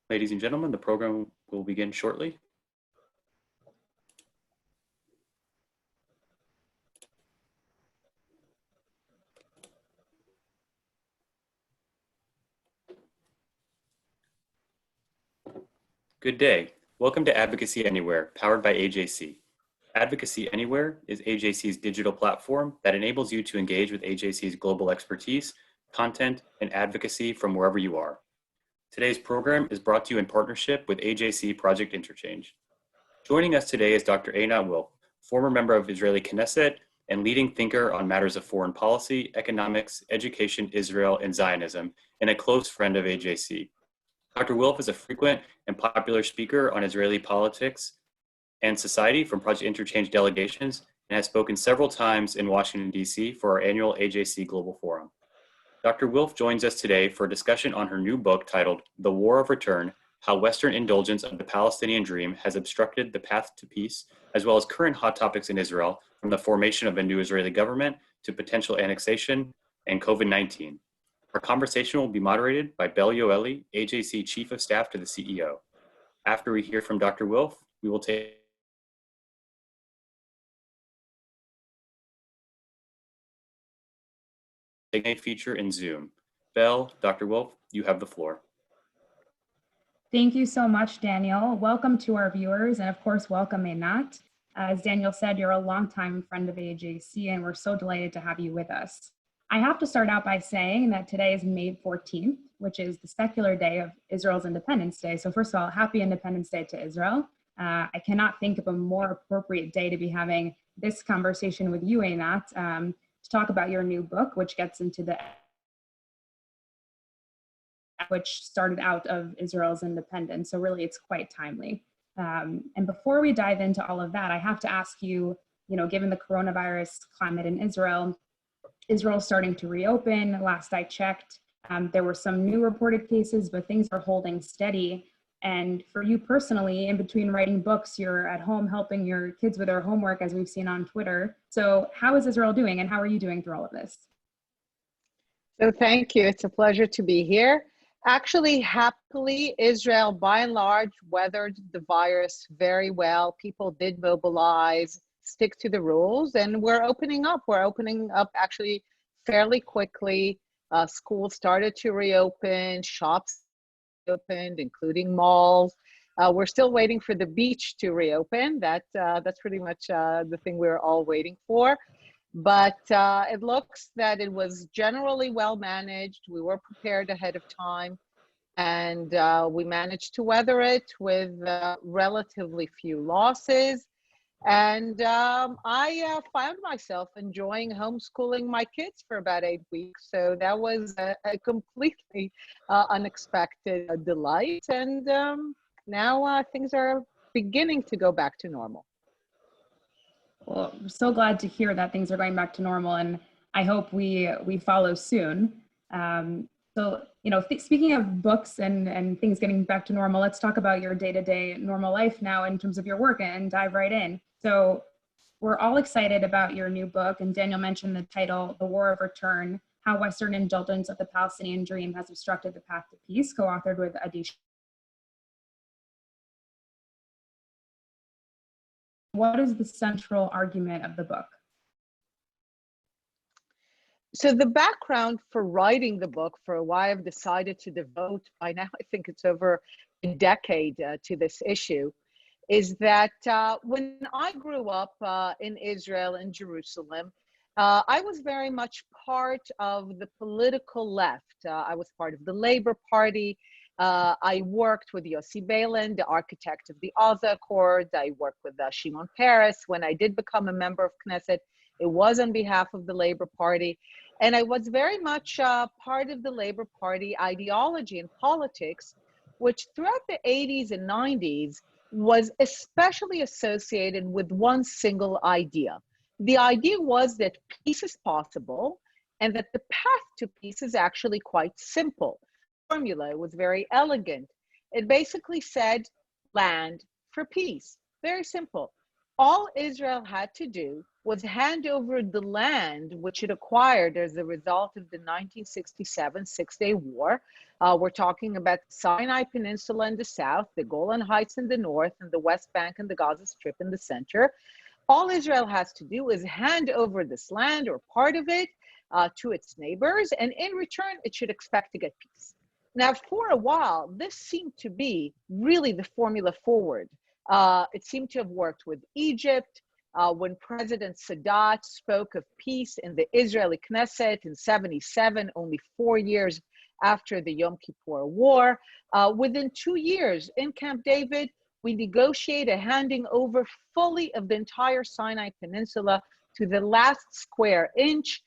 Ladies and gentlemen, the program will begin shortly. Good day. Welcome to Advocacy Anywhere, powered by AJC. Advocacy Anywhere is AJC's digital platform that enables you to engage with AJC's global expertise, content, and advocacy from wherever you are. Today's program is brought to you in partnership with AJC Project Interchange. Joining us today is Dr. Einat Wilf, former member of Israeli Knesset and leading thinker on matters of foreign policy, economics, education, Israel, and Zionism, and a close friend of AJC. Dr. Wilf is a frequent and popular speaker on Israeli politics and society from Project Interchange delegations and has spoken several times in Washington, D.C. for our annual AJC Global Forum. Dr. Wilf joins us today for a discussion on her new book titled The War of Return: How Western Indulgence of the Palestinian Dream Has Obstructed the Path to Peace, as well as current hot topics in Israel, from the formation of a new Israeli government to potential annexation and COVID-19. Our conversation will be moderated by Bel Yoeli, AJC Chief of Staff to the CEO. After we hear from Dr. Wilf, we will take a feature in Zoom. Bel, Dr. Wilf, you have the floor. Thank you so much, Daniel. Welcome to our viewers, and of course, welcome Einat. As Daniel said, you're a longtime friend of AJC, and we're so delighted to have you with us. I have to start out by saying that today is May 14th, which is the secular day of Israel's Independence Day. So first of all, happy Independence Day to Israel. I cannot think of a more appropriate day to be having this conversation with you, Einat, to talk about your new book, which gets into which started out of Israel's independence. So really, it's quite timely. And before we dive into all of that, I have to ask you, given the coronavirus climate in Israel, Israel's starting to reopen. Last I checked, there were some new reported cases, but things are holding steady. And for you personally, in between writing books, you're at home helping your kids with their homework, as we've seen on Twitter. So how is Israel doing, and how are you doing through all of this? So thank you. It's a pleasure to be here. Actually, happily, Israel, by and large, weathered the virus very well. People did mobilize, stick to the rules, and we're opening up. We're opening up actually fairly quickly. Schools started to reopen, shops opened, including malls. We're still waiting for the beach to reopen. That's pretty much the thing we're all waiting for. But it looks that it was generally well managed. We were prepared ahead of time, and we managed to weather it with relatively few losses. And I found myself enjoying homeschooling my kids for about 8 weeks. So that was a completely unexpected delight. And now things are beginning to go back to normal. Well, I'm so glad to hear that things are going back to normal, and I hope we follow soon. So, speaking of books and things getting back to normal, let's talk about your day-to-day normal life now in terms of your work and dive right in. So we're all excited about your new book, and Daniel mentioned the title, The War of Return: How Western Indulgence of the Palestinian Dream Has Obstructed the Path to Peace, co-authored with Adi Schwartz. What is the central argument of the book? So the background for writing the book, for why I've decided to devote, by now I think it's over a decade to this issue, is that when I grew up in Israel, in Jerusalem, I was very much part of the political left. I was part of the Labor Party. I worked with Yossi Beilin, the architect of the Oslo Accords. I worked with Shimon Peres. When I did become a member of Knesset, it was on behalf of the Labor Party. And I was very much part of the Labor Party ideology and politics, which throughout the 80s and 90s was especially associated with one single idea. The idea was that peace is possible and that the path to peace is actually quite simple. The formula was very elegant. It basically said land for peace. Very simple. all Israel had to do was hand over the land which it acquired as a result of the 1967 Six-Day War. We're talking about the Sinai Peninsula in the south, the Golan Heights in the north, and the West Bank and the Gaza Strip in the center. All Israel has to do is hand over this land or part of it to its neighbors, and in return, it should expect to get peace. Now, for a while, this seemed to be really the formula forward. It seemed to have worked with Egypt. When President Sadat spoke of peace in the Israeli Knesset in '77, only 4 years after the Yom Kippur War, within 2 years in Camp David, we negotiate a handing over fully of the entire Sinai Peninsula to the last square inch.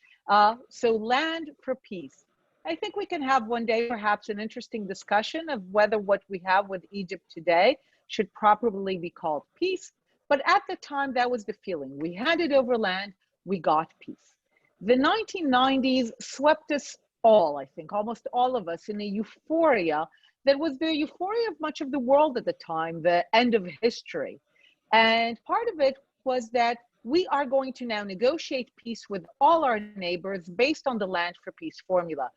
So land for peace. I think we can have one day perhaps an interesting discussion of whether what we have with Egypt today should properly be called peace. But at the time, that was the feeling. We handed over land, we got peace. The 1990s swept us all, I think, almost all of us, in a euphoria that was the euphoria of much of the world at the time, the end of history. And part of it was that we are going to now negotiate peace with all our neighbors based on the land for peace formula.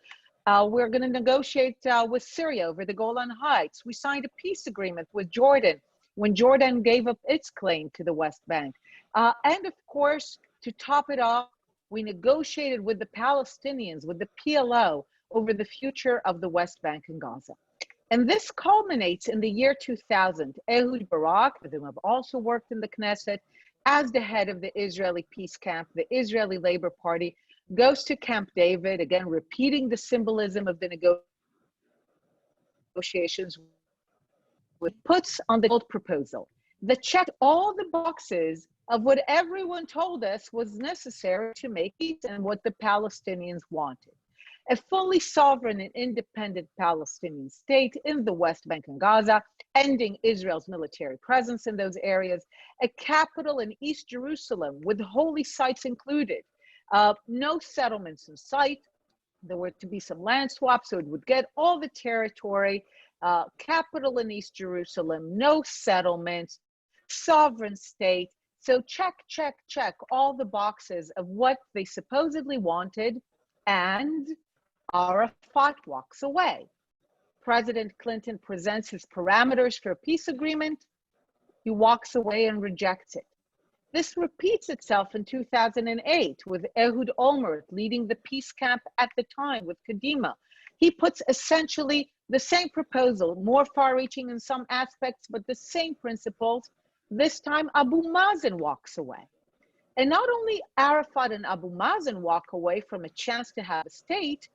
We're going to negotiate with Syria over the Golan Heights. We signed a peace agreement with Jordan when Jordan gave up its claim to the West Bank. And of course, to top it off, we negotiated with the Palestinians, with the PLO, over the future of the West Bank and Gaza. And this culminates in the year 2000. Ehud Barak, with whom I've also worked in the Knesset, as the head of the Israeli peace camp, the Israeli Labor Party, goes to Camp David, again, repeating the symbolism of the negotiations, puts on the old proposal that checked all the boxes of what everyone told us was necessary to make peace and what the Palestinians wanted. A fully sovereign and independent Palestinian state in the West Bank and Gaza, ending Israel's military presence in those areas, a capital in East Jerusalem with holy sites included, no settlements in sight. There were to be some land swaps, so it would get all the territory, capital in East Jerusalem, no settlements, sovereign state. So check, check, check all the boxes of what they supposedly wanted, and Arafat walks away. President Clinton presents his parameters for a peace agreement. He walks away and rejects it. This repeats itself in 2008 with Ehud Olmert leading the peace camp at the time with Kadima. He puts essentially the same proposal, more far-reaching in some aspects, but the same principles. This time, Abu Mazen walks away. And not only Arafat and Abu Mazen walk away from a chance to have a state,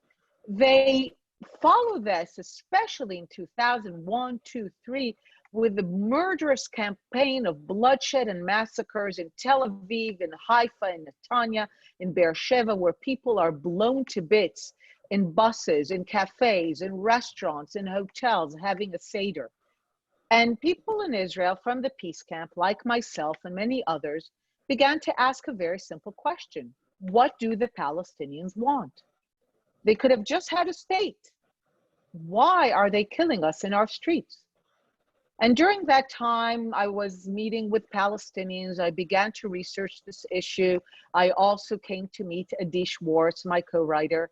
they follow this, especially in 2001, 2, 3, with the murderous campaign of bloodshed and massacres in Tel Aviv, in Haifa, in Netanya, in Beersheba, where people are blown to bits in buses, in cafes, in restaurants, in hotels, having a Seder. And people in Israel from the peace camp, like myself and many others, began to ask a very simple question. What do the Palestinians want? They could have just had a state. Why are they killing us in our streets? And during that time, I was meeting with Palestinians. I began to research this issue. I also came to meet Adi Schwartz, my co-writer,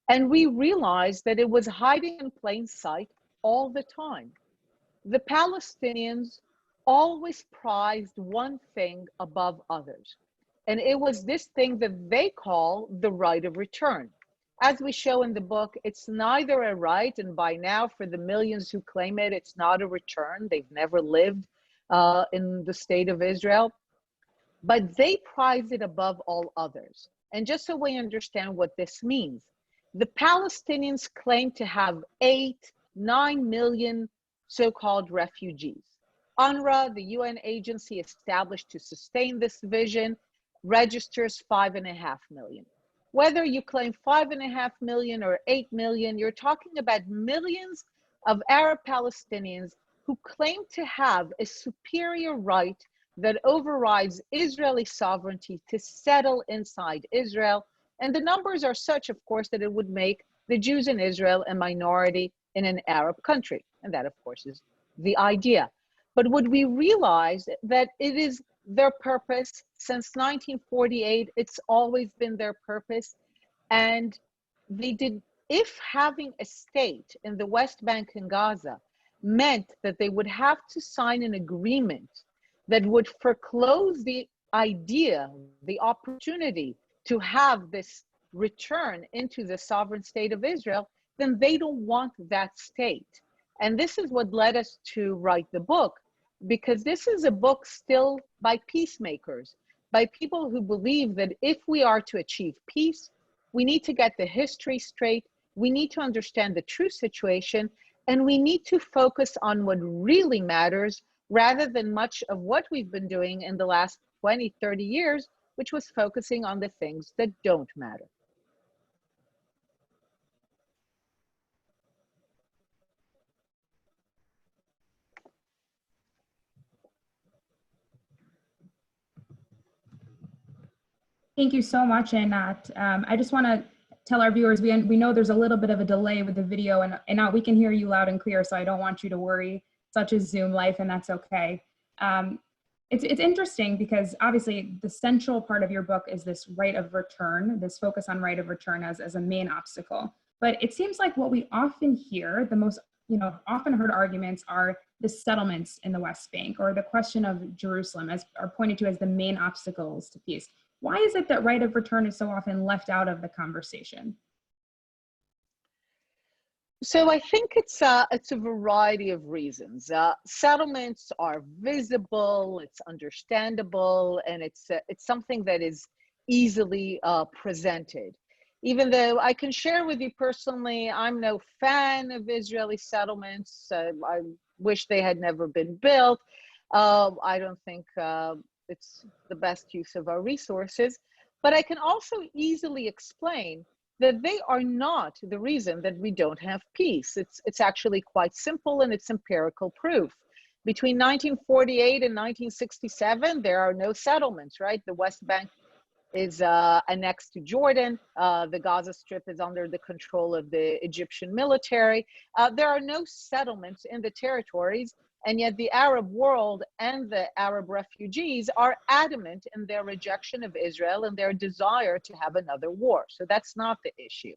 and we realized that it was hiding in plain sight all the time. The Palestinians always prized one thing above others, and it was this thing that they call the right of return. As we show in the book, it's neither a right, and by now, for the millions who claim it, it's not a return. They've never lived in the state of Israel, but they prize it above all others. And just so we understand what this means, the Palestinians claim to have 8, 9 million so-called refugees. UNRWA, the UN agency established to sustain this vision, registers 5.5 million. Whether you claim 5.5 million or 8 million, you're talking about millions of Arab Palestinians who claim to have a superior right that overrides Israeli sovereignty to settle inside Israel. And the numbers are such, of course, that it would make the Jews in Israel a minority in an Arab country. And that, of course, is the idea. But would we realize that it is their purpose. Since 1948, it's always been their purpose. And they did, if having a state in the West Bank and Gaza meant that they would have to sign an agreement that would foreclose the idea, the opportunity to have this return into the sovereign state of Israel, then they don't want that state. And this is what led us to write the book, because this is a book still by peacemakers, by people who believe that if we are to achieve peace, we need to get the history straight, we need to understand the true situation, and we need to focus on what really matters rather than much of what we've been doing in the last 20, 30 years, which was focusing on the things that don't matter. Thank you so much, Einat. I just want to tell our viewers, we know there's a little bit of a delay with the video, and Einat, we can hear you loud and clear, so I don't want you to worry. Such is Zoom life, and that's okay. It's interesting because obviously the central part of your book is this right of return, this focus on right of return as a main obstacle. But it seems like what we often hear, the most often heard arguments are the settlements in the West Bank, or the question of Jerusalem are pointed to as the main obstacles to peace. Why is it that right of return is so often left out of the conversation? So I think it's a variety of reasons. Settlements are visible, it's understandable, and it's something that is easily presented. Even though I can share with you personally, I'm no fan of Israeli settlements. I wish they had never been built. I don't think it's the best use of our resources, but I can also easily explain that they are not the reason that we don't have peace. It's actually quite simple, and it's empirical proof. Between 1948 and 1967, there are no settlements, right? The West Bank is annexed to Jordan. The Gaza Strip is under the control of the Egyptian military. There are no settlements in the territories, and yet the Arab world and the Arab refugees are adamant in their rejection of Israel and their desire to have another war. So that's not the issue.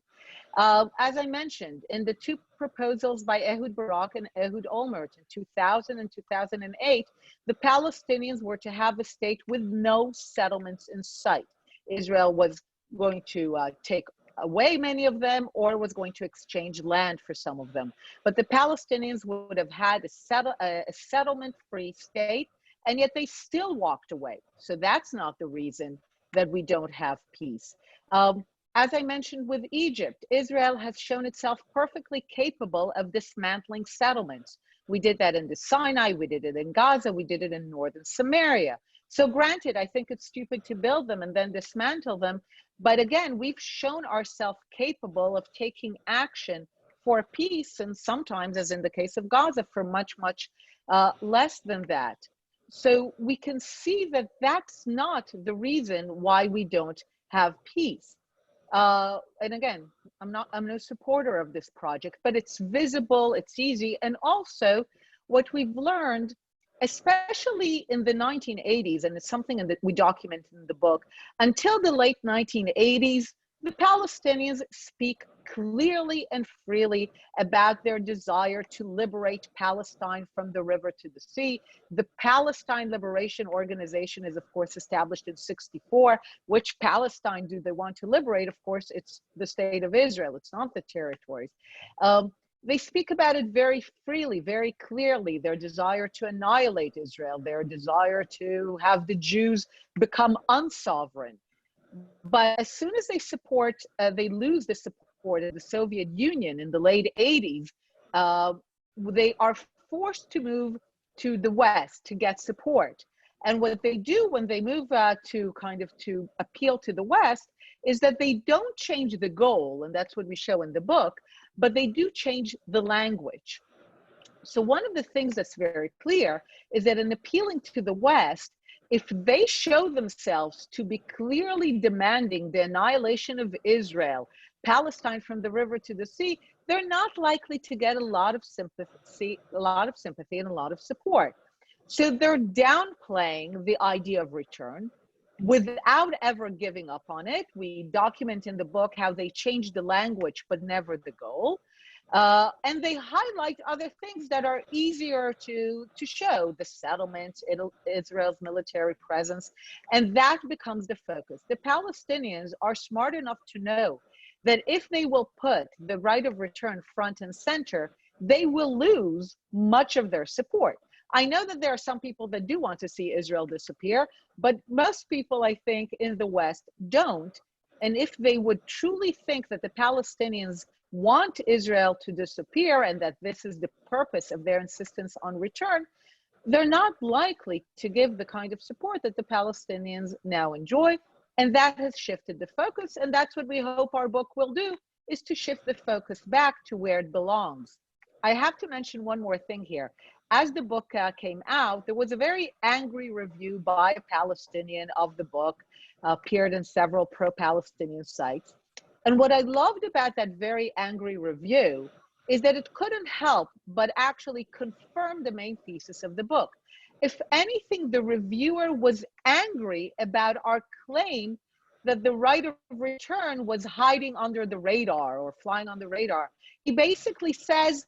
As I mentioned, in the two proposals by Ehud Barak and Ehud Olmert in 2000 and 2008, the Palestinians were to have a state with no settlements in sight. Israel was going to take away many of them, or was going to exchange land for some of them. But the Palestinians would have had a settlement-free state, and yet they still walked away. So that's not the reason that we don't have peace. As I mentioned with Egypt, Israel has shown itself perfectly capable of dismantling settlements. We did that in the Sinai, we did it in Gaza, we did it in northern Samaria. So granted, I think it's stupid to build them and then dismantle them. But again, we've shown ourselves capable of taking action for peace, and sometimes, as in the case of Gaza, for much, much less than that. So we can see that that's not the reason why we don't have peace. And again, I'm no supporter of this project, but it's visible, it's easy. And also what we've learned, especially in the 1980s, and it's something that we document in the book, until the late 1980s, the Palestinians speak clearly and freely about their desire to liberate Palestine from the river to the sea. The Palestine Liberation Organization is, of course, established in '64. Which Palestine do they want to liberate? Of course, it's the state of Israel. It's not the territories. They speak about it very freely, very clearly, their desire to annihilate Israel, their desire to have the Jews become unsovereign. But as soon as they lose the support of the Soviet Union in the late 80s, they are forced to move to the West to get support. And what they do when they move to appeal to the West is that they don't change the goal, and that's what we show in the book, but they do change the language. So one of the things that's very clear is that in appealing to the West, if they show themselves to be clearly demanding the annihilation of Israel, Palestine from the river to the sea, they're not likely to get a lot of sympathy and a lot of support. So they're downplaying the idea of return without ever giving up on it. We document in the book how they changed the language, but never the goal. And they highlight other things that are easier to show: the settlements, Israel's military presence, and that becomes the focus. The Palestinians are smart enough to know that if they will put the right of return front and center, they will lose much of their support. I know that there are some people that do want to see Israel disappear, but most people, I think, in the West don't. And if they would truly think that the Palestinians want Israel to disappear and that this is the purpose of their insistence on return, they're not likely to give the kind of support that the Palestinians now enjoy. And that has shifted the focus. And that's what we hope our book will do, is to shift the focus back to where it belongs. I have to mention one more thing here. As the book came out, there was a very angry review by a Palestinian of the book, appeared in several pro-Palestinian sites. And what I loved about that very angry review is that it couldn't help but actually confirm the main thesis of the book. If anything, the reviewer was angry about our claim that the right of return was hiding under the radar or flying on the radar. He basically says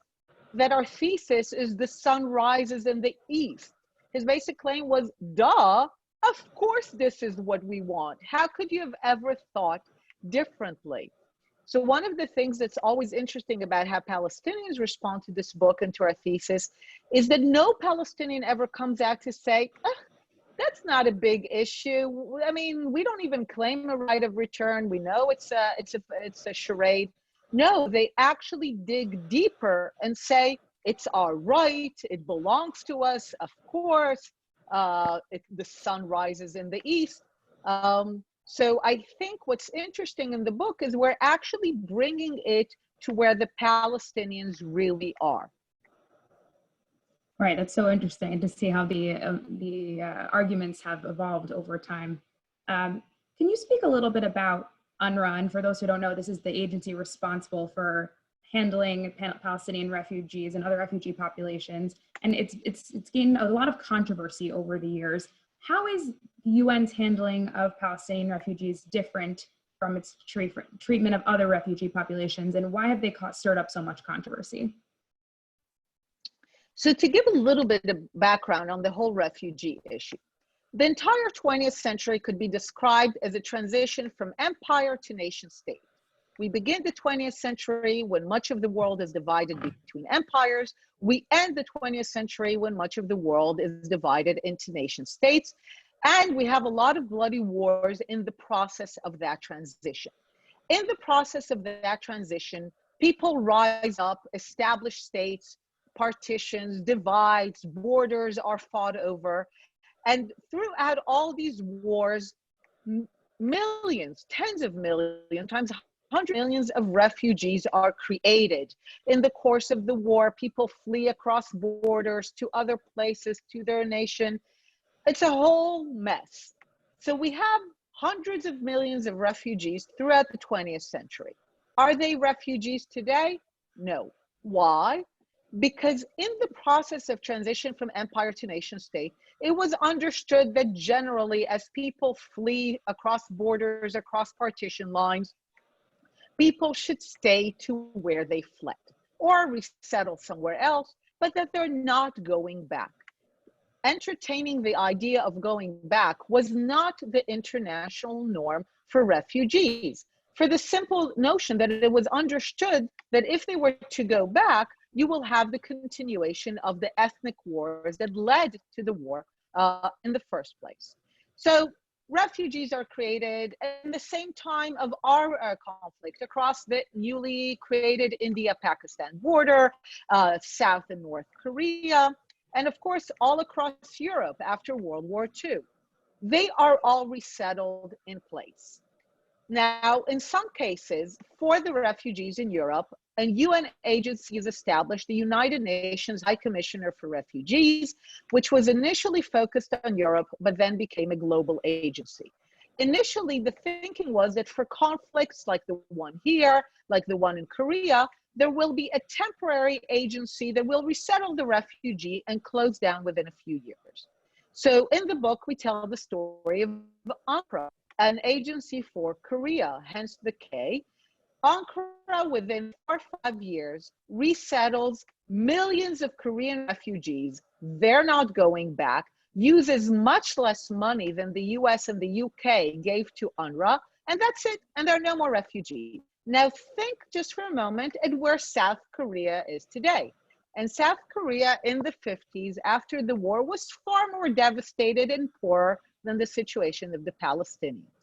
that our thesis is the sun rises in the east. His basic claim was, duh, of course this is what we want. How could you have ever thought differently? So one of the things that's always interesting about how Palestinians respond to this book and to our thesis is that no Palestinian ever comes out to say, that's not a big issue. I mean, we don't even claim a right of return. We know it's a charade. No, they actually dig deeper and say, it's our right, it belongs to us, of course, the sun rises in the east. So I think what's interesting in the book is we're actually bringing it to where the Palestinians really are. Right, that's so interesting to see how the arguments have evolved over time. Can you speak a little bit about UNRWA? And for those who don't know, this is the agency responsible for handling Palestinian refugees and other refugee populations. And it's gained a lot of controversy over the years. How is the UN's handling of Palestinian refugees different from its treatment of other refugee populations? And why have they stirred up so much controversy? So to give a little bit of background on the whole refugee issue, the entire 20th century could be described as a transition from empire to nation state. We begin the 20th century when much of the world is divided between empires. We end the 20th century when much of the world is divided into nation states. And we have a lot of bloody wars in the process of that transition. In the process of that transition, people rise up, establish states, partitions, divides, borders are fought over. And throughout all these wars, millions, tens of millions, times hundreds of millions of refugees are created. In the course of the war, people flee across borders to other places, to their nation. It's a whole mess. So we have hundreds of millions of refugees throughout the 20th century. Are they refugees today? No. Why? Because in the process of transition from empire to nation state, it was understood that generally as people flee across borders, across partition lines, people should stay to where they fled or resettle somewhere else, but that they're not going back. Entertaining the idea of going back was not the international norm for refugees, for the simple notion that it was understood that if they were to go back, you will have the continuation of the ethnic wars that led to the war in the first place. So refugees are created in the same time of our conflict across the newly created India-Pakistan border, South and North Korea, and of course, all across Europe after World War II. They are all resettled in place. Now, in some cases, for the refugees in Europe, a UN agency is established, the United Nations High Commissioner for Refugees, which was initially focused on Europe, but then became a global agency. Initially, the thinking was that for conflicts like the one here, like the one in Korea, there will be a temporary agency that will resettle the refugee and close down within a few years. So in the book, we tell the story of UNRWA, an agency for Korea, hence the K. UNRWA, within 4 or 5 years, resettles millions of Korean refugees. They're not going back, uses much less money than the US and the UK gave to UNRWA, and that's it, and there are no more refugees. Now think just for a moment at where South Korea is today. And South Korea in the 50s, after the war, was far more devastated and poorer than the situation of the Palestinians.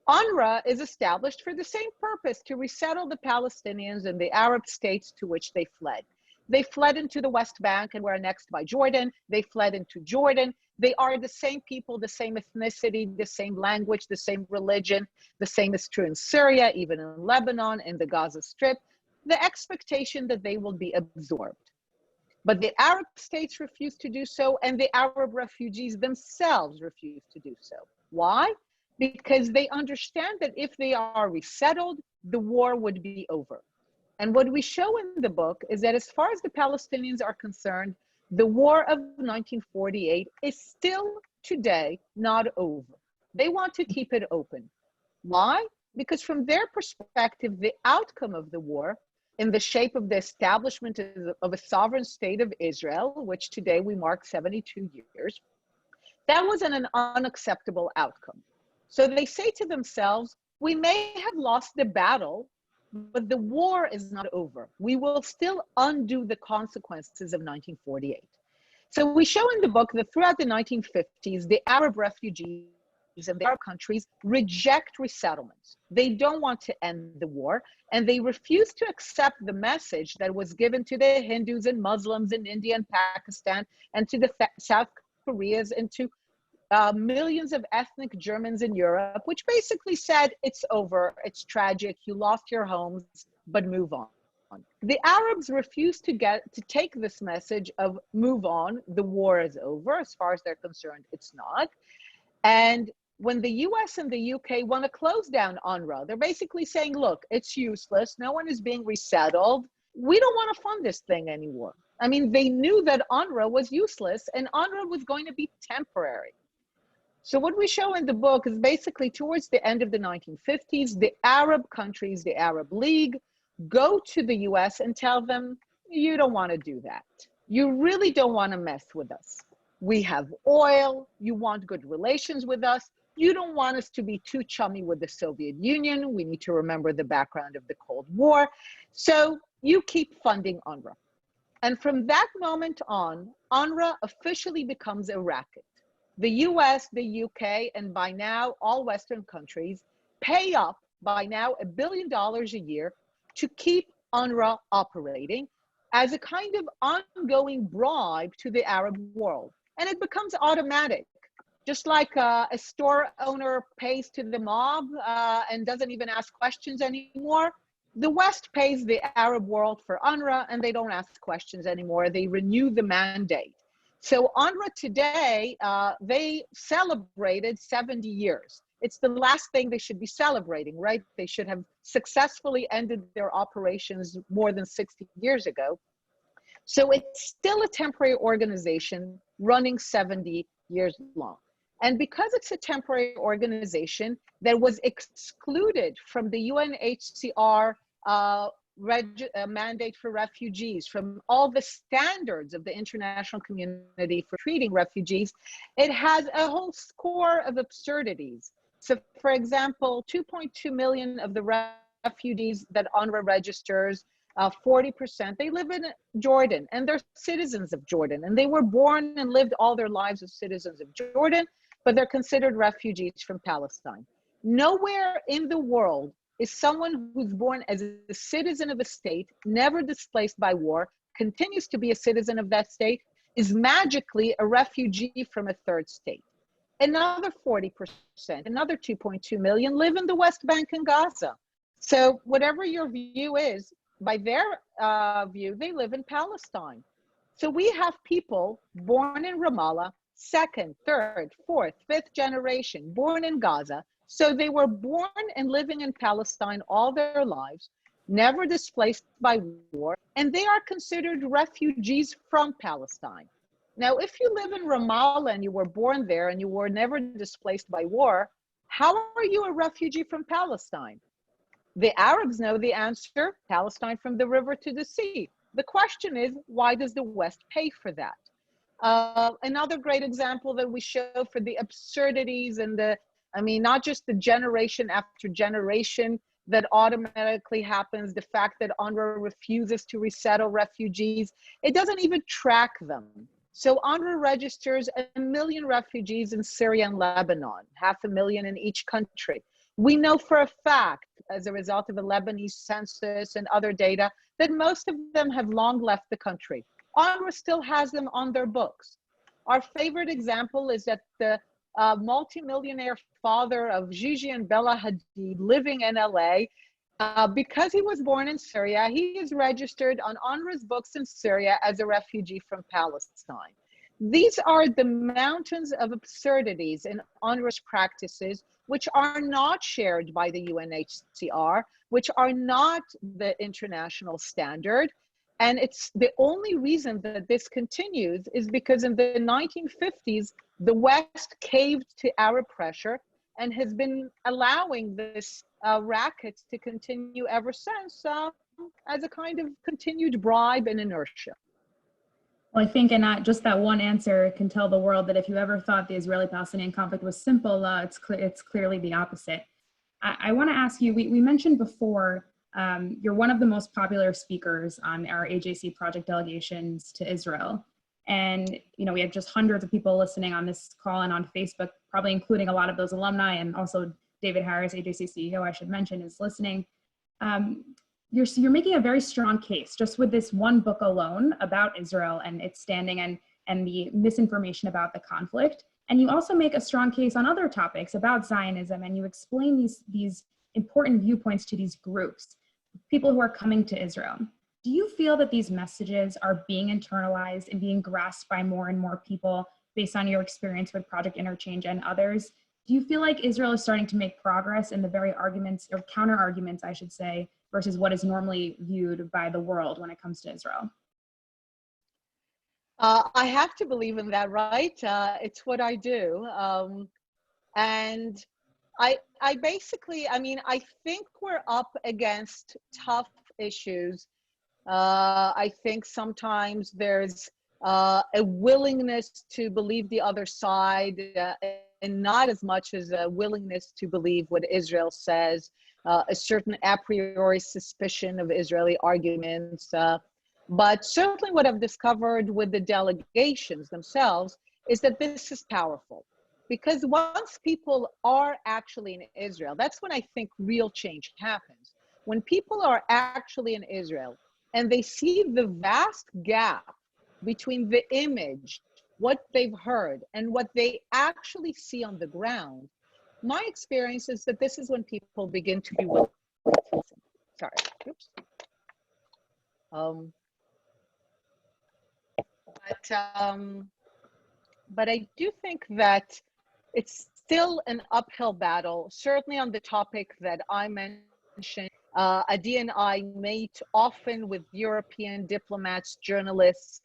UNRWA is established for the same purpose, to resettle the Palestinians in the Arab states to which they fled. They fled into the West Bank and were annexed by Jordan. They fled into Jordan. They are the same people, the same ethnicity, the same language, the same religion. The same is true in Syria, even in Lebanon, in the Gaza Strip. The expectation that they will be absorbed. But the Arab states refuse to do so, and the Arab refugees themselves refuse to do so. Why? Because they understand that if they are resettled, the war would be over. And what we show in the book is that as far as the Palestinians are concerned, the war of 1948 is still today not over. They want to keep it open. Why? Because from their perspective, the outcome of the war, in the shape of the establishment of a sovereign state of Israel, which today we mark 72 years, that was an unacceptable outcome. So they say to themselves, we may have lost the battle, but the war is not over. We will still undo the consequences of 1948. So we show in the book that throughout the 1950s, the Arab refugees in the Arab countries reject resettlements. They don't want to end the war, and they refuse to accept the message that was given to the Hindus and Muslims in India and Pakistan, and to the South Koreans, and to millions of ethnic Germans in Europe, which basically said, it's over, it's tragic, you lost your homes, but move on. The Arabs refuse to take this message of move on, the war is over. As far as they're concerned, it's not. And when the US and the UK want to close down UNRWA, they're basically saying, look, it's useless, no one is being resettled, we don't want to fund this thing anymore. I mean, they knew that UNRWA was useless and UNRWA was going to be temporary. So what we show in the book is basically towards the end of the 1950s, the Arab countries, the Arab League, go to the US and tell them, you don't want to do that. You really don't want to mess with us. We have oil, you want good relations with us. You don't want us to be too chummy with the Soviet Union. We need to remember the background of the Cold War. So you keep funding UNRWA. And from that moment on, UNRWA officially becomes a racket. The US, the UK, and by now all Western countries pay up by now $1 billion a year to keep UNRWA operating as a kind of ongoing bribe to the Arab world. And it becomes automatic. Just like a store owner pays to the mob and doesn't even ask questions anymore, the West pays the Arab world for UNRWA and they don't ask questions anymore. They renew the mandate. So UNRWA today, they celebrated 70 years. It's the last thing they should be celebrating, right? They should have successfully ended their operations more than 60 years ago. So it's still a temporary organization running 70 years long. And because it's a temporary organization that was excluded from the UNHCR mandate for refugees, from all the standards of the international community for treating refugees, it has a whole score of absurdities. So for example, 2.2 million of the refugees that UNRWA registers, 40%, they live in Jordan and they're citizens of Jordan, and they were born and lived all their lives as citizens of Jordan, but they're considered refugees from Palestine. Nowhere in the world is someone who's born as a citizen of a state, never displaced by war, continues to be a citizen of that state, is magically a refugee from a third state. Another 40%, another 2.2 million live in the West Bank and Gaza. So whatever your view is, by their view, they live in Palestine. So we have people born in Ramallah, second, third, fourth, fifth generation, born in Gaza. So they were born and living in Palestine all their lives. never displaced by war, and they are considered refugees from Palestine. Now, if you live in Ramallah and you were born there and you were never displaced by war, how are you a refugee from Palestine? The Arabs know the answer: Palestine from the river to the sea. The question is, why does the West pay for that? Another great example that we show for the absurdities and not just the generation after generation that automatically happens, the fact that UNRWA refuses to resettle refugees, it doesn't even track them. So UNRWA registers 1 million refugees in Syria and Lebanon, 500,000 in each country. We know for a fact, as a result of the Lebanese census and other data, that most of them have long left the country. UNRWA still has them on their books. Our favorite example is that the multimillionaire father of Gigi and Bella Hadid living in LA, because he was born in Syria, he is registered on UNRWA's books in Syria as a refugee from Palestine. These are the mountains of absurdities in UNRWA's practices, which are not shared by the UNHCR, which are not the international standard. And it's the only reason that this continues is because in the 1950s, the West caved to Arab pressure and has been allowing this racket to continue ever since as a kind of continued bribe and inertia. Well, I think, and just that one answer can tell the world that if you ever thought the Israeli-Palestinian conflict was simple, it's clearly the opposite. I want to ask you, we mentioned before, you're one of the most popular speakers on our AJC project delegations to Israel. And, we have just hundreds of people listening on this call and on Facebook, probably including a lot of those alumni, and also David Harris, AJC CEO, I should mention, is listening. You're making a very strong case just with this one book alone about Israel and its standing and the misinformation about the conflict. And you also make a strong case on other topics about Zionism, and you explain these important viewpoints to these groups, people who are coming to Israel. Do you feel that these messages are being internalized and being grasped by more and more people based on your experience with Project Interchange and others? Do you feel like Israel is starting to make progress in the very arguments, or counter arguments, I should say, versus what is normally viewed by the world when it comes to Israel? I have to believe in that, right? It's what I do. And I basically, I think we're up against tough issues. I think sometimes there's a willingness to believe the other side, and not as much as a willingness to believe what Israel says, a certain a priori suspicion of Israeli arguments. But certainly what I've discovered with the delegations themselves is that this is powerful. Because once people are actually in Israel, that's when I think real change happens. When people are actually in Israel and they see the vast gap between the image, what they've heard, and what they actually see on the ground, my experience is that this is when people begin to be willing to listen. Sorry, oops. But I do think that it's still an uphill battle, certainly on the topic that I mentioned. Adi and I meet often with European diplomats, journalists.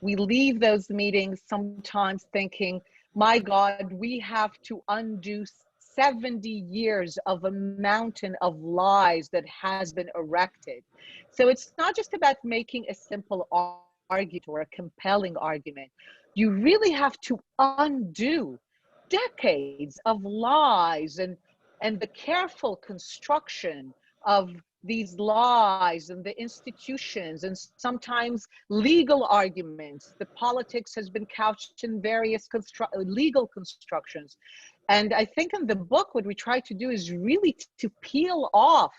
We leave those meetings sometimes thinking, my God, we have to undo 70 years of a mountain of lies that has been erected. So it's not just about making a simple argument or a compelling argument. You really have to undo decades of lies and the careful construction of these lies and the institutions and sometimes legal arguments. The politics has been couched in various legal constructions. And I think in the book, what we try to do is really to peel off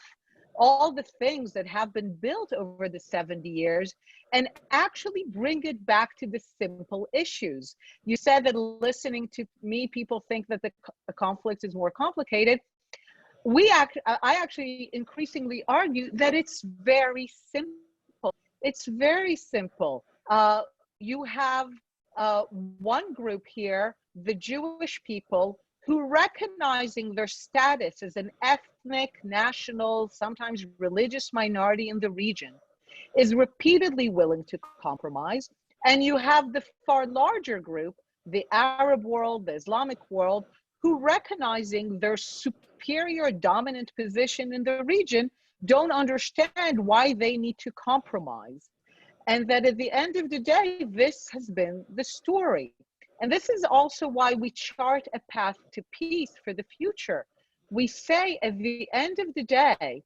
all the things that have been built over the 70 years and actually bring it back to the simple issues. You said that listening to me, people think that the conflict is more complicated. I actually increasingly argue that it's very simple. It's very simple. You have one group here, the Jewish people, who recognizing their status as an ethnic ethnic, national, sometimes religious minority in the region is repeatedly willing to compromise. And you have the far larger group, the Arab world, the Islamic world, who, recognizing their superior dominant position in the region, don't understand why they need to compromise. And that at the end of the day, this has been the story. And this is also why we chart a path to peace for the future. We say at the end of the day,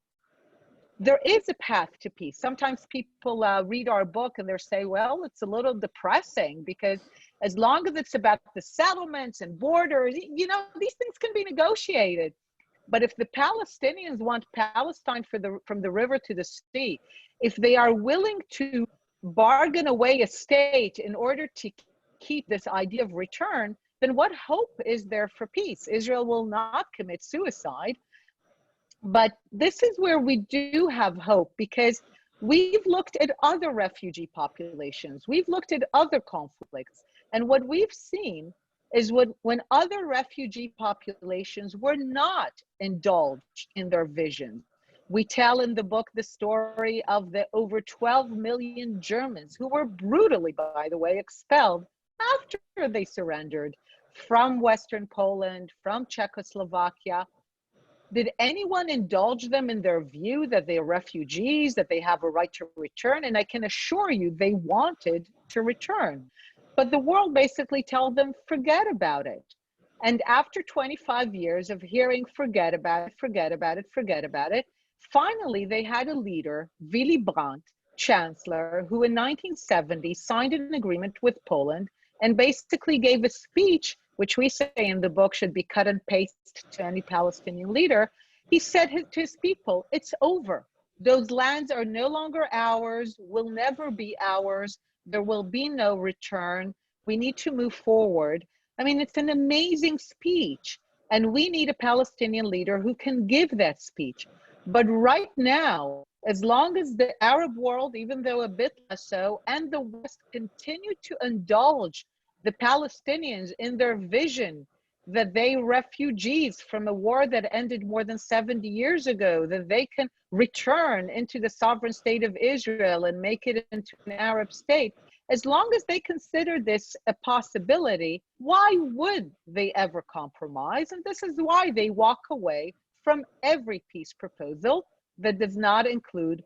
there is a path to peace. Sometimes people read our book and they say, well, it's a little depressing because as long as it's about the settlements and borders, you know, these things can be negotiated. But if the Palestinians want Palestine from the river to the sea, if they are willing to bargain away a state in order to keep this idea of return, then what hope is there for peace? Israel will not commit suicide. But this is where we do have hope, because we've looked at other refugee populations, we've looked at other conflicts, and what we've seen is when other refugee populations were not indulged in their vision. We tell in the book the story of the over 12 million Germans who were brutally, by the way, expelled after they surrendered from Western Poland, from Czechoslovakia. Did anyone indulge them in their view that they're refugees, that they have a right to return? And I can assure you they wanted to return. But the world basically told them, forget about it. And after 25 years of hearing, forget about it, forget about it, forget about it, finally they had a leader, Willy Brandt, chancellor, who in 1970 signed an agreement with Poland and basically gave a speech, which we say in the book should be cut and paste to any Palestinian leader. He said to his people, it's over. Those lands are no longer ours, will never be ours. There will be no return. We need to move forward. I mean, it's an amazing speech. And we need a Palestinian leader who can give that speech. But right now, as long as the Arab world, even though a bit less so, and the West continue to indulge the Palestinians in their vision that they refugees from a war that ended more than 70 years ago, that they can return into the sovereign state of Israel and make it into an Arab state, as long as they consider this a possibility, why would they ever compromise? And this is why they walk away from every peace proposal that does not include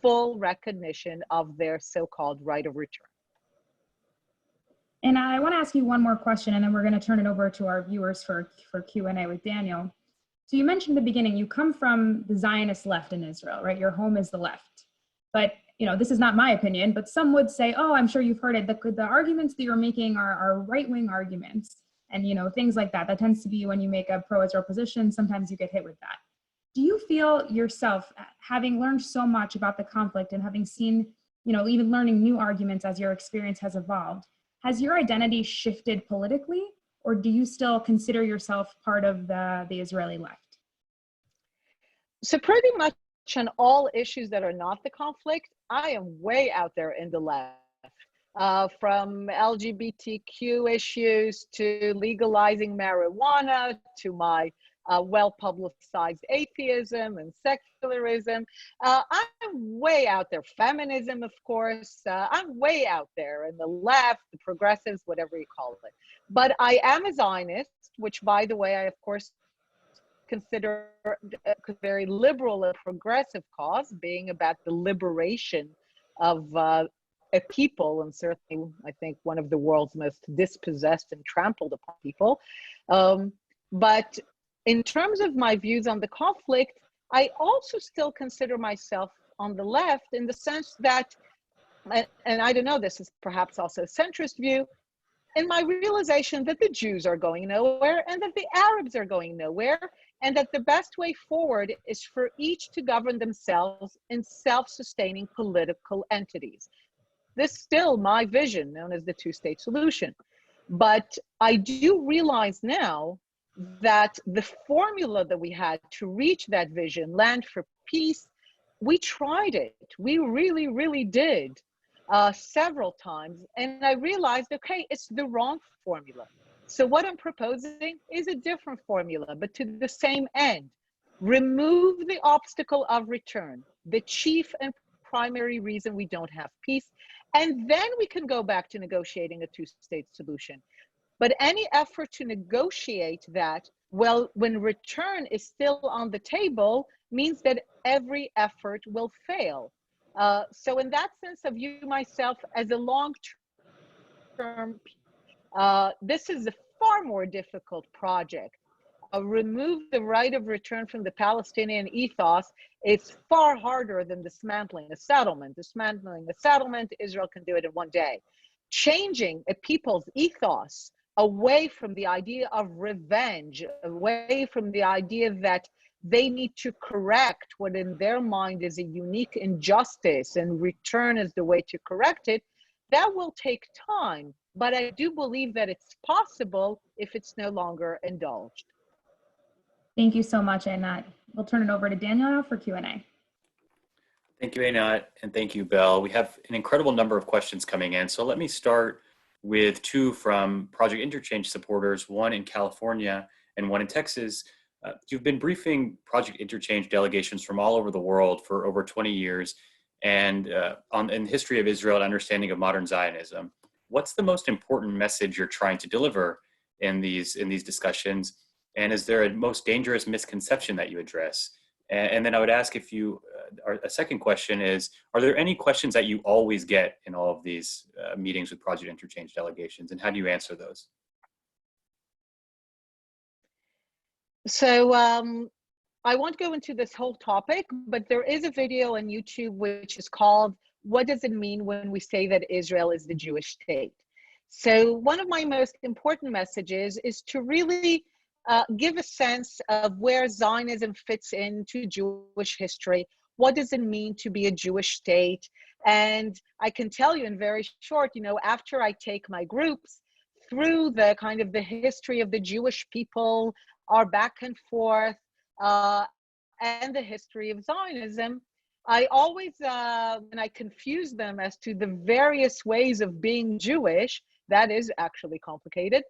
full recognition of their so-called right of return. And I want to ask you one more question, and then we're going to turn it over to our viewers for Q&A with Daniel. So you mentioned at the beginning, you come from the Zionist left in Israel, right? Your home is the left. But, you know, this is not my opinion, but some would say, oh, I'm sure you've heard it. The arguments that you're making are right-wing arguments. And, you know, things like that. That tends to be when you make a pro-Israel position, sometimes you get hit with that. Do you feel yourself, having learned so much about the conflict and having seen, you know, even learning new arguments as your experience has evolved, has your identity shifted politically, or do you still consider yourself part of the Israeli left? So pretty much on all issues that are not the conflict, I am way out there in the left. From LGBTQ issues to legalizing marijuana to my well-publicized atheism and secularism. I'm way out there. Feminism, of course. I'm way out there in the left, the progressives, whatever you call it. But I am a Zionist, which, by the way, I, of course, consider a very liberal and progressive cause, being about the liberation of a people, and certainly, I think, one of the world's most dispossessed and trampled upon people. But in terms of my views on the conflict, I also still consider myself on the left in the sense that, and I don't know, this is perhaps also a centrist view, in my realization that the Jews are going nowhere and that the Arabs are going nowhere, and that the best way forward is for each to govern themselves in self-sustaining political entities. This is still my vision, known as the two-state solution. But I do realize now that the formula that we had to reach that vision, land for peace, we tried it. We really, really did several times. And I realized, okay, it's the wrong formula. So what I'm proposing is a different formula, but to the same end. remove the obstacle of return, the chief and primary reason we don't have peace, and then we can go back to negotiating a two-state solution. But any effort to negotiate that, well, when return is still on the table, means that every effort will fail. So in that sense, I view myself as a long-term, this is a far more difficult project. Remove the right of return from the Palestinian ethos is far harder than dismantling a settlement. Dismantling a settlement, Israel can do it in one day. Changing a people's ethos away from the idea of revenge, away from the idea that they need to correct what in their mind is a unique injustice and return is the way to correct it, that will take time. But I do believe that it's possible if it's no longer indulged. Thank you so much, Einat. We'll turn it over to Daniel now for Q&A. Thank you, Einat, and thank you, Belle. We have an incredible number of questions coming in. So let me start with two from Project Interchange supporters, one in California and one in Texas. You've been briefing Project Interchange delegations from all over the world for over 20 years and in the history of Israel and understanding of modern Zionism. What's the most important message you're trying to deliver in these discussions? And is there a most dangerous misconception that you address? And then I would ask if you, a second question is, are there any questions that you always get in all of these meetings with Project Interchange delegations, and how do you answer those? So I won't go into this whole topic, but there is a video on YouTube which is called, "What Does It Mean When We Say That Israel is the Jewish State?" So one of my most important messages is to really give a sense of where Zionism fits into Jewish history. What does it mean to be a Jewish state? And I can tell you in very short, after I take my groups through the kind of the history of the Jewish people, our back and forth, and the history of Zionism, I always, when I confuse them as to the various ways of being Jewish, that is actually complicated,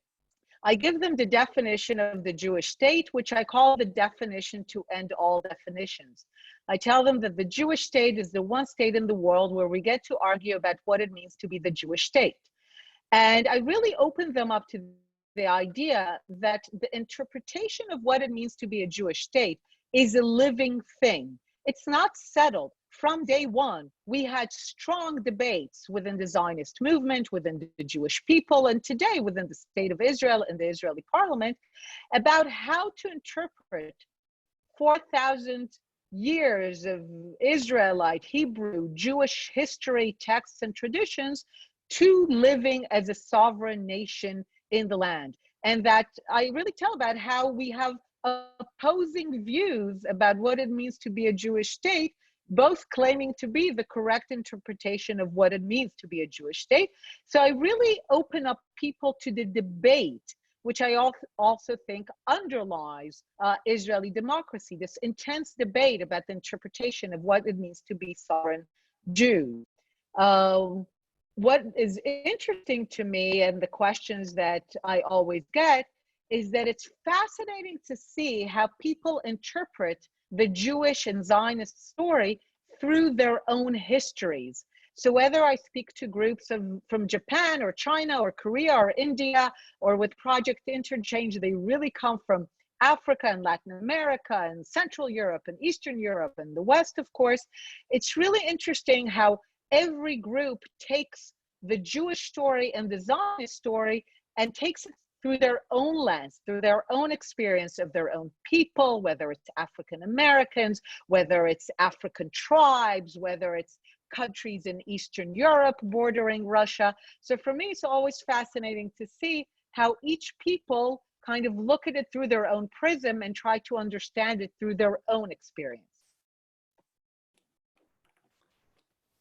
I give them the definition of the Jewish state, which I call the definition to end all definitions. I tell them that the Jewish state is the one state in the world where we get to argue about what it means to be the Jewish state. And I really open them up to the idea that the interpretation of what it means to be a Jewish state is a living thing. It's not settled. From day one, we had strong debates within the Zionist movement, within the Jewish people, and today within the state of Israel and the Israeli parliament about how to interpret 4,000 years of Israelite, Hebrew, Jewish history, texts, and traditions to living as a sovereign nation in the land. And that I really tell about how we have opposing views about what it means to be a Jewish state, both claiming to be the correct interpretation of what it means to be a Jewish state. So I really open up people to the debate, which I also think underlies Israeli democracy, this intense debate about the interpretation of what it means to be sovereign Jew. What is interesting to me, and the questions that I always get, is that it's fascinating to see how people interpret the Jewish and Zionist story through their own histories. So whether I speak to groups from Japan or China or Korea or India, or with Project Interchange, they really come from Africa and Latin America and Central Europe and Eastern Europe and the West, of course. It's really interesting how every group takes the Jewish story and the Zionist story and takes it through their own lens, through their own experience of their own people, whether it's African Americans, whether it's African tribes, whether it's countries in Eastern Europe bordering Russia. So for me, it's always fascinating to see how each people kind of look at it through their own prism and try to understand it through their own experience.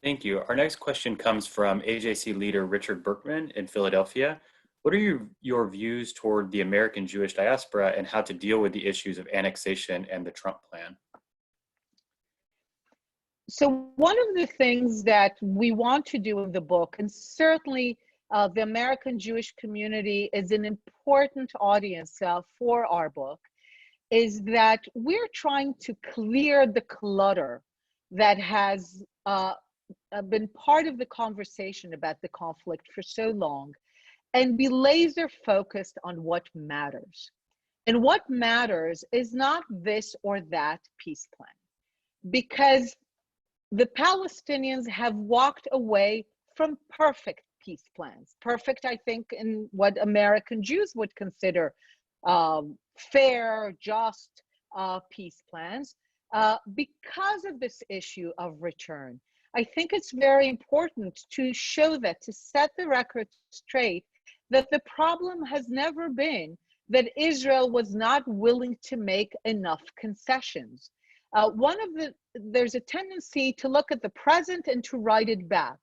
Thank you. Our next question comes from AJC leader Richard Berkman in Philadelphia. What are your views toward the American Jewish diaspora and how to deal with the issues of annexation and the Trump plan? So one of the things that we want to do in the book, and certainly the American Jewish community is an important audience for our book, is that we're trying to clear the clutter that has been part of the conversation about the conflict for so long, and be laser focused on what matters. And what matters is not this or that peace plan, because the Palestinians have walked away from perfect peace plans. Perfect, I think, in what American Jews would consider fair, just peace plans, because of this issue of return. I think it's very important to show that, to set the record straight, that the problem has never been that Israel was not willing to make enough concessions. There's a tendency to look at the present and to write it back.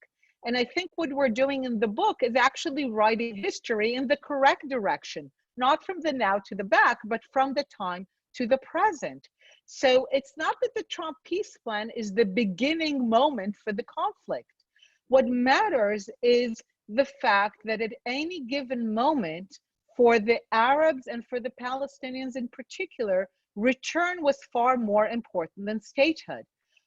And I think what we're doing in the book is actually writing history in the correct direction, not from the now to the back, but from the time to the present. So it's not that the Trump peace plan is the beginning moment for the conflict. What matters is the fact that at any given moment, for the Arabs and for the Palestinians in particular, return was far more important than statehood.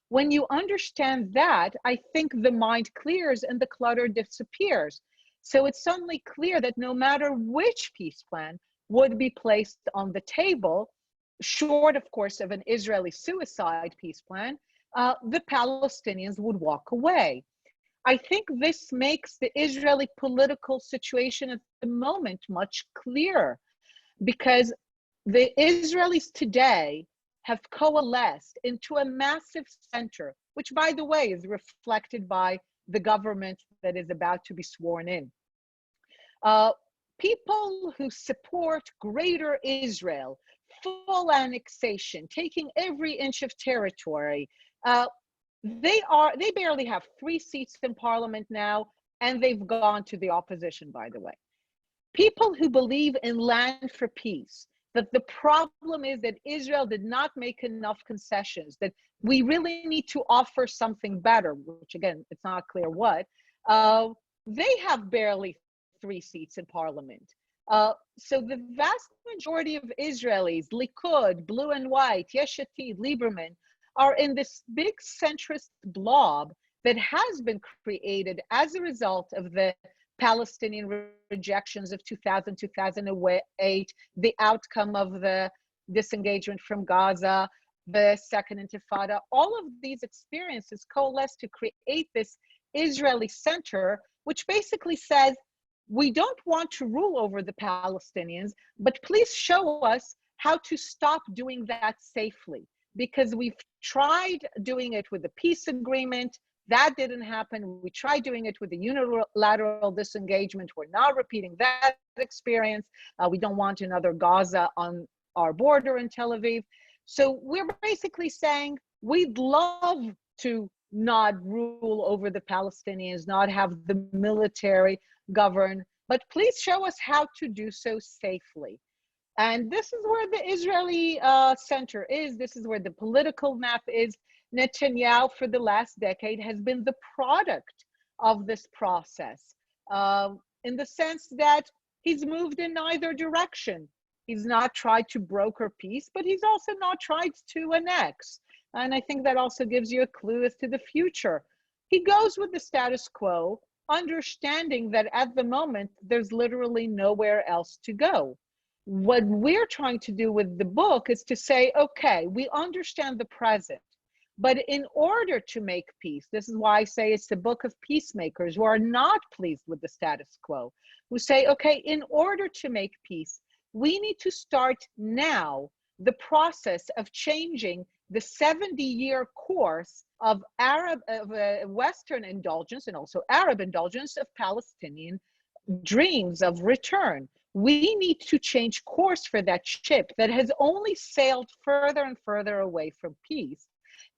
When you understand that, I think the mind clears and the clutter disappears. So it's suddenly clear that no matter which peace plan would be placed on the table, short, of course, of an Israeli suicide peace plan, the Palestinians would walk away. I think this makes the Israeli political situation at the moment much clearer, because the Israelis today have coalesced into a massive center, which, by the way, is reflected by the government that is about to be sworn in. People who support greater Israel, full annexation, taking every inch of territory, they barely have 3 seats in parliament now, and they've gone to the opposition, by the way. People who believe in land for peace, that the problem is that Israel did not make enough concessions, that we really need to offer something better, which again, it's not clear what, they have barely 3 seats in parliament. So the vast majority of Israelis, Likud, Blue and White, Yesh Atid, Lieberman, are in this big centrist blob that has been created as a result of the Palestinian rejections of 2000, 2008, the outcome of the disengagement from Gaza, the Second Intifada. All of these experiences coalesce to create this Israeli center, which basically says, we don't want to rule over the Palestinians, but please show us how to stop doing that safely. Because we've tried doing it with the peace agreement, that didn't happen. We tried doing it with the unilateral disengagement. We're not repeating that experience. We don't want another Gaza on our border in Tel Aviv. So we're basically saying we'd love to not rule over the Palestinians, not have the military govern, but please show us how to do so safely. And this is where the Israeli center is. This is where the political map is. Netanyahu, for the last decade, has been the product of this process, in the sense that he's moved in neither direction. He's not tried to broker peace, but he's also not tried to annex. And I think that also gives you a clue as to the future. He goes with the status quo, understanding that at the moment, there's literally nowhere else to go. What we're trying to do with the book is to say, okay, we understand the present, but in order to make peace, this is why I say it's the book of peacemakers who are not pleased with the status quo, who say, okay, in order to make peace, we need to start now the process of changing the 70-year course of Western indulgence and also Arab indulgence of Palestinian dreams of return. We need to change course for that ship that has only sailed further and further away from peace,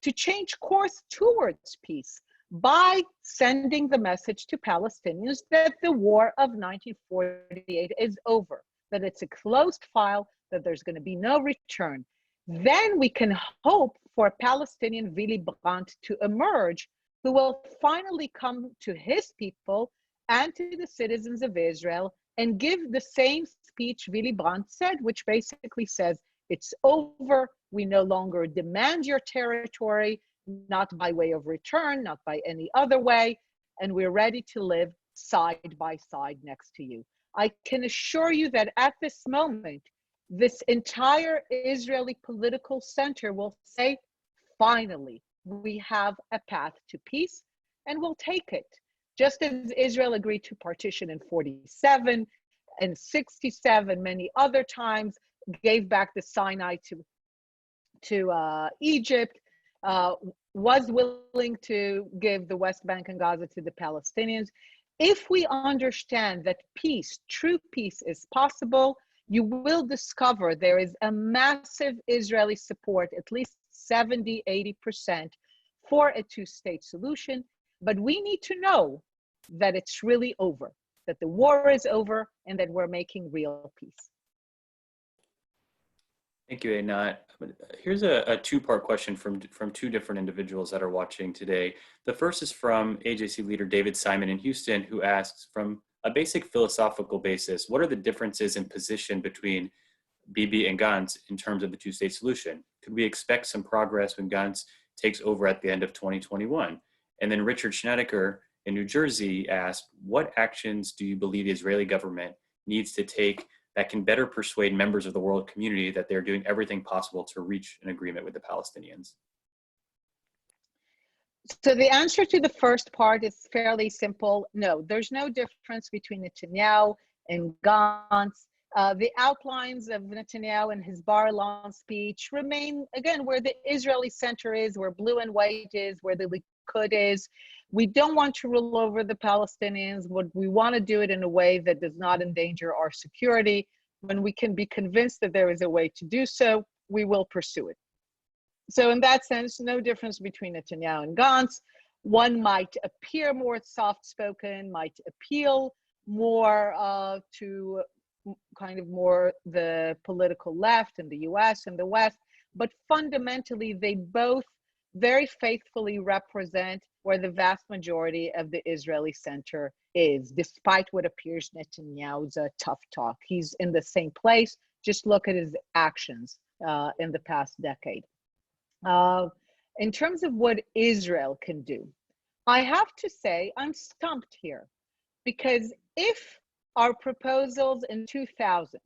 to change course towards peace by sending the message to Palestinians that the war of 1948 is over, that it's a closed file, that there's going to be no return. Then we can hope for a Palestinian Willy Brandt to emerge, who will finally come to his people and to the citizens of Israel and give the same speech Willy Brandt said, which basically says, It's over. We no longer demand your territory, not by way of return, not by any other way, and we're ready to live side by side next to you. I can assure you that at this moment, this entire Israeli political center will say, finally, we have a path to peace, and we'll take it. Just as Israel agreed to partition in 47 and 67, many other times, gave back the Sinai to Egypt, was willing to give the West Bank and Gaza to the Palestinians. If we understand that peace, true peace, is possible, you will discover there is a massive Israeli support, at least 70, 80%, for a two-state solution. But we need to know that it's really over, that the war is over, and that we're making real peace. Thank you, Einat. Here's a two-part question from two different individuals that are watching today. The first is from AJC leader David Simon in Houston, who asks, from a basic philosophical basis, what are the differences in position between Bibi and Gantz in terms of the two-state solution? Could we expect some progress when Gantz takes over at the end of 2021? And then Richard Schnedeker in New Jersey asked, what actions do you believe the Israeli government needs to take that can better persuade members of the world community that they're doing everything possible to reach an agreement with the Palestinians? So the answer to the first part is fairly simple. No, there's no difference between Netanyahu and Gantz. The outlines of Netanyahu and his Bar Ilan speech remain, again, where the Israeli center is, where blue and white is, where the Likud is. We don't want to rule over the Palestinians. We want to do it in a way that does not endanger our security. When we can be convinced that there is a way to do so, we will pursue it. So in that sense, no difference between Netanyahu and Gantz. One might appear more soft-spoken, might appeal more to kind of more the political left in the US and the West, but fundamentally they both very faithfully represent where the vast majority of the Israeli center is, despite what appears Netanyahu's tough talk. He's in the same place. Just look at his actions in the past decade. In terms of what Israel can do, I have to say I'm stumped here, because if our proposals in 2000,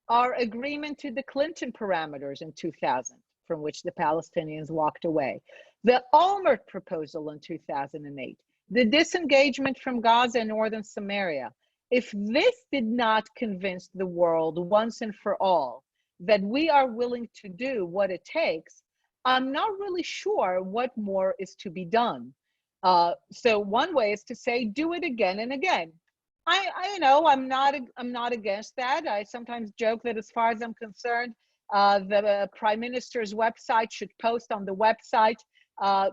our agreement to the Clinton parameters in 2000, from which the Palestinians walked away, the Olmert proposal in 2008, the disengagement from Gaza and northern Samaria, if this did not convince the world once and for all that we are willing to do what it takes, I'm not really sure what more is to be done. So one way is to say, do it again and again. I know I'm not against that. I sometimes joke that as far as I'm concerned, the Prime Minister's website should post on the website,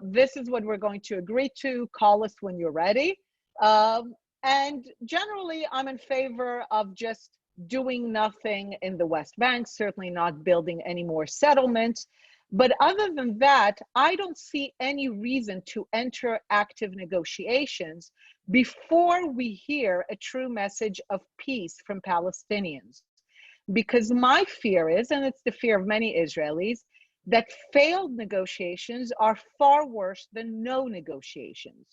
this is what we're going to agree to, call us when you're ready. And generally, I'm in favor of just doing nothing in the West Bank, certainly not building any more settlements. But other than that, I don't see any reason to enter active negotiations before we hear a true message of peace from Palestinians. Because my fear is, and it's the fear of many Israelis, that failed negotiations are far worse than no negotiations.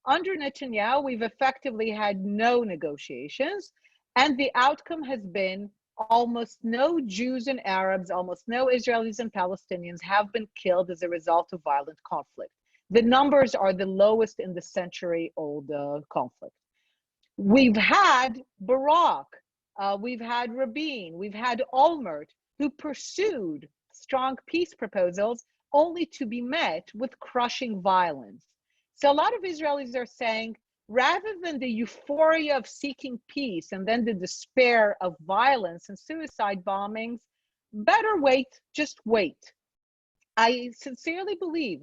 Under Netanyahu, we've effectively had no negotiations, and the outcome has been almost no Jews and Arabs, almost no Israelis and Palestinians have been killed as a result of violent conflict. The numbers are the lowest in the century-old conflict. We've had Barak, we've had Rabin, we've had Olmert, who pursued strong peace proposals only to be met with crushing violence. So a lot of Israelis are saying, rather than the euphoria of seeking peace and then the despair of violence and suicide bombings, better wait, just wait. I sincerely believe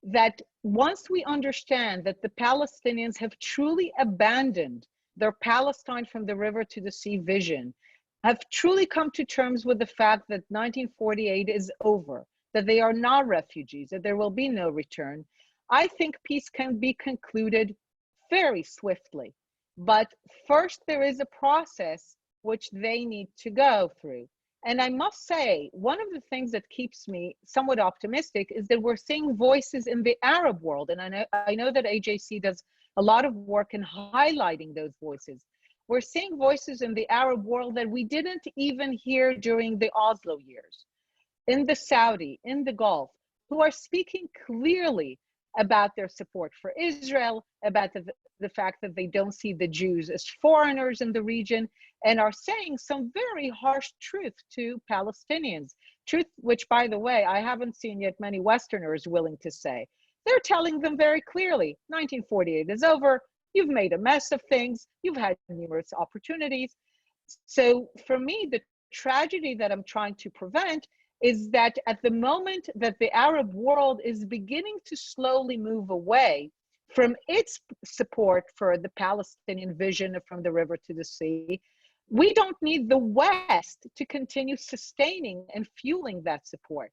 that once we understand that the Palestinians have truly abandoned their Palestine from the river to the sea vision, have truly come to terms with the fact that 1948 is over, that they are not refugees, that there will be no return, I think peace can be concluded very swiftly. But first, there is a process which they need to go through. And I must say, one of the things that keeps me somewhat optimistic is that we're seeing voices in the Arab world. And I know that AJC does a lot of work in highlighting those voices. We're seeing voices in the Arab world that we didn't even hear during the Oslo years, in the Saudi, in the Gulf, who are speaking clearly about their support for Israel, about the fact that they don't see the Jews as foreigners in the region, and are saying some very harsh truth to Palestinians. Truth which, by the way, I haven't seen yet many Westerners willing to say. They're telling them very clearly, 1948 is over, you've made a mess of things, you've had numerous opportunities. So for me, the tragedy that I'm trying to prevent is that at the moment that the Arab world is beginning to slowly move away from its support for the Palestinian vision from the river to the sea, we don't need the West to continue sustaining and fueling that support.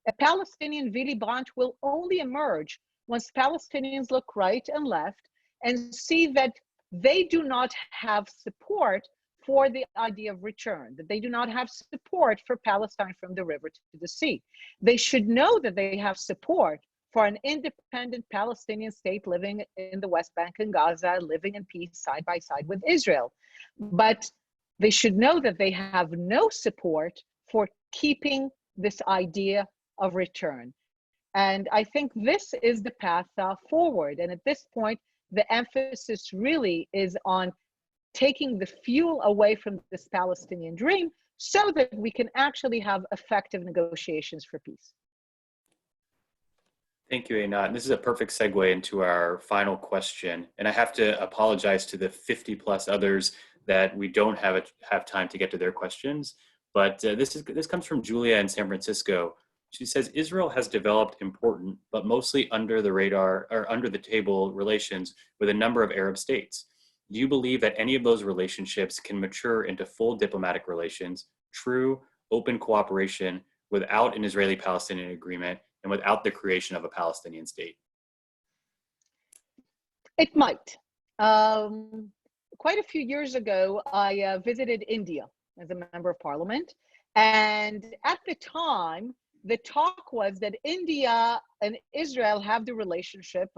A Palestinian Willy Brandt will only emerge once Palestinians look right and left and see that they do not have support for the idea of return, that they do not have support for Palestine from the river to the sea. They should know that they have support for an independent Palestinian state living in the West Bank and Gaza, living in peace side by side with Israel. But they should know that they have no support for keeping this idea of return. And I think this is the path forward. And at this point, the emphasis really is on taking the fuel away from this Palestinian dream so that we can actually have effective negotiations for peace. Thank you, Einat. This is a perfect segue into our final question. And I have to apologize to the 50 plus others that we don't have time to get to their questions. But this comes from Julia in San Francisco. She says, Israel has developed important, but mostly under the radar or under the table relations with a number of Arab states. Do you believe that any of those relationships can mature into full diplomatic relations, true, open cooperation without an Israeli-Palestinian agreement and without the creation of a Palestinian state? It might. Quite a few years ago, I visited India as a member of parliament. And at the time, the talk was that India and Israel have the relationship,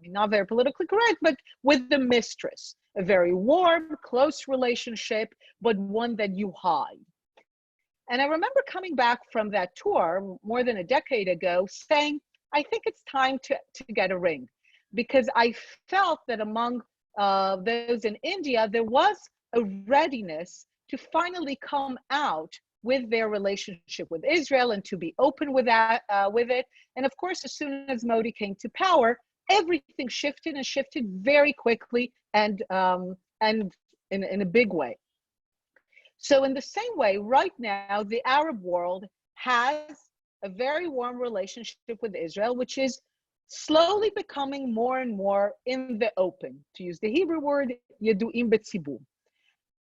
not very politically correct, but with the mistress, a very warm, close relationship, but one that you hide. And I remember coming back from that tour more than a decade ago saying, I think it's time to get a ring, because I felt that among those in India, there was a readiness to finally come out with their relationship with Israel and to be open with it. And of course, as soon as Modi came to power, everything shifted and shifted very quickly and in a big way. So in the same way, right now, the Arab world has a very warm relationship with Israel, which is slowly becoming more and more in the open, to use the Hebrew word, yadu'im betzibur.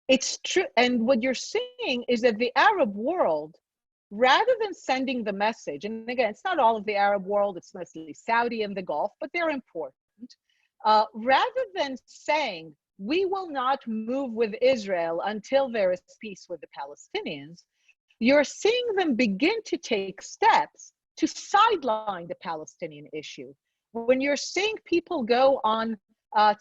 It's true. And what you're seeing is that the Arab world, rather than sending the message, and again, it's not all of the Arab world, it's mostly Saudi and the Gulf, but they're important. Rather than saying, we will not move with Israel until there is peace with the Palestinians, you're seeing them begin to take steps to sideline the Palestinian issue. When you're seeing people go on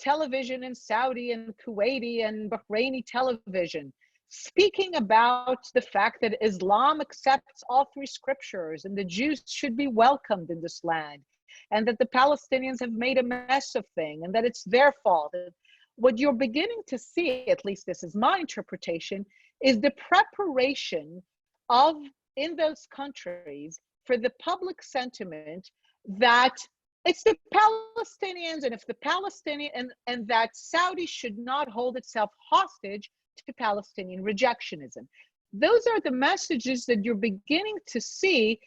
television in Saudi and Kuwaiti and Bahraini television, speaking about the fact that Islam accepts all three scriptures and the Jews should be welcomed in this land, and that the Palestinians have made a mess of things and that it's their fault. What you're beginning to see, at least this is my interpretation, is the preparation of, in those countries, for the public sentiment that it's the Palestinians, and if the Palestinian, and that Saudi should not hold itself hostage to Palestinian rejectionism. Those are the messages that you're beginning to see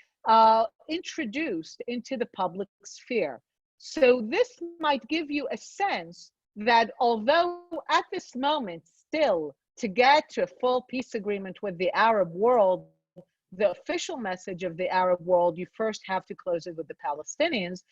introduced into the public sphere. So this might give you a sense that although at this moment still to get to a full peace agreement with the Arab world, the official message of the Arab world, you first have to close it with the Palestinians.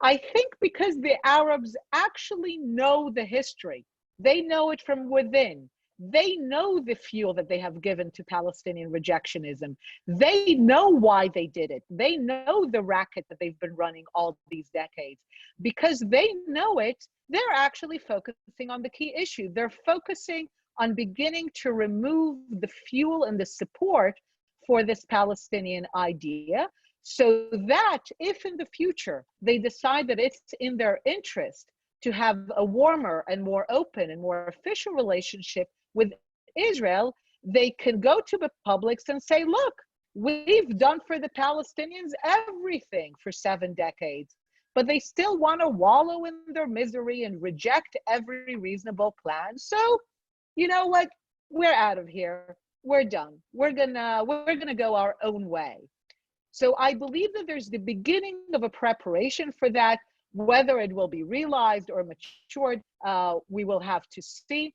I think because the Arabs actually know the history, they know it from within. They know the fuel that they have given to Palestinian rejectionism. They know why they did it. They know the racket that they've been running all these decades. Because they know it, they're actually focusing on the key issue. They're focusing on beginning to remove the fuel and the support for this Palestinian idea, so that if in the future they decide that it's in their interest to have a warmer and more open and more official relationship with Israel, they can go to the publics and say, look, we've done for the Palestinians everything for 7 decades, but they still want to wallow in their misery and reject every reasonable plan. So, you know what? We're out of here. We're done. We're gonna go our own way. So I believe that there's the beginning of a preparation for that. Whether it will be realized or matured, we will have to see.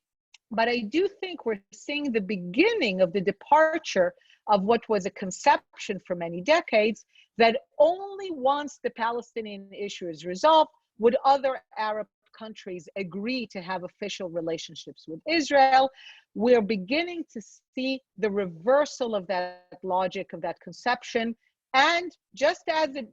But I do think we're seeing the beginning of the departure of what was a conception for many decades, that only once the Palestinian issue is resolved would other Arab countries agree to have official relationships with Israel. We're beginning to see the reversal of that logic, of that conception. And just as it,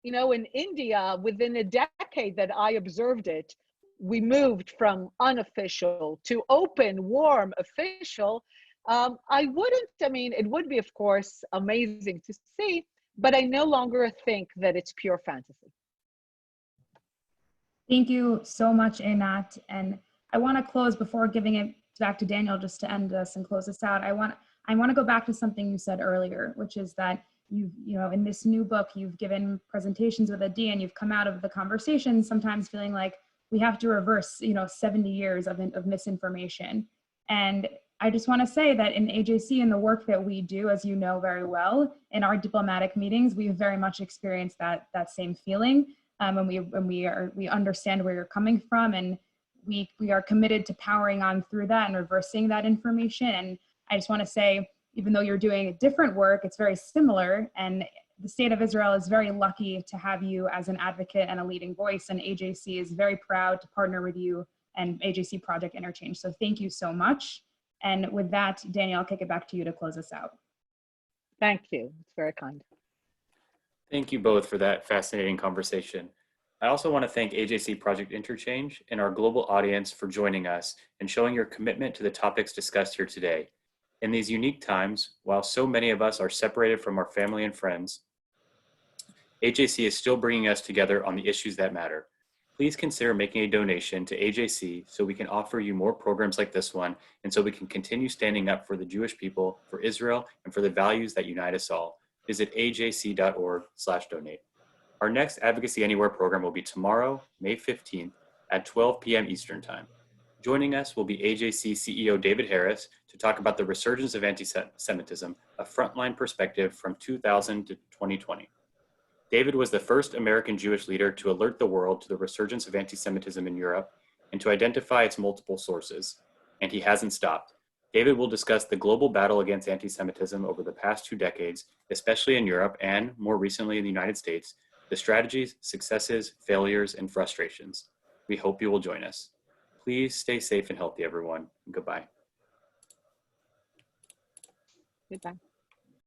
in India, within a decade that I observed it, we moved from unofficial to open, warm, official. It would be, of course, amazing to see, but I no longer think that it's pure fantasy. Thank you so much, Einat. And I want to close before giving it back to Daniel, just to end us and close us out. I want to go back to something you said earlier, which is that in this new book, you've given presentations with Adi, and you've come out of the conversation sometimes feeling like we have to reverse, 70 years of misinformation. And I just want to say that in AJC and the work that we do, as you know very well, in our diplomatic meetings, we've very much experienced that same feeling. And we understand where you're coming from, and we are committed to powering on through that and reversing that information. And I just want to say, even though you're doing different work, it's very similar, and the state of Israel is very lucky to have you as an advocate and a leading voice, and AJC is very proud to partner with you and AJC Project Interchange. So thank you so much. And with that, Daniel, I'll kick it back to you to close us out. Thank you. It's very kind. Thank you both for that fascinating conversation. I also want to thank AJC Project Interchange and our global audience for joining us and showing your commitment to the topics discussed here today. In these unique times, while so many of us are separated from our family and friends, AJC is still bringing us together on the issues that matter. Please consider making a donation to AJC so we can offer you more programs like this one, and so we can continue standing up for the Jewish people, for Israel, and for the values that unite us all. Visit ajc.org/donate. Our next Advocacy Anywhere program will be tomorrow, May 15th at 12 p.m. Eastern Time. Joining us will be AJC CEO David Harris to talk about the resurgence of anti-Semitism, a frontline perspective from 2000 to 2020. David was the first American Jewish leader to alert the world to the resurgence of anti-Semitism in Europe and to identify its multiple sources, and he hasn't stopped. David will discuss the global battle against anti-Semitism over the past 2 decades, especially in Europe and, more recently, in the United States, the strategies, successes, failures, and frustrations. We hope you will join us. Please stay safe and healthy, everyone. Goodbye. Goodbye.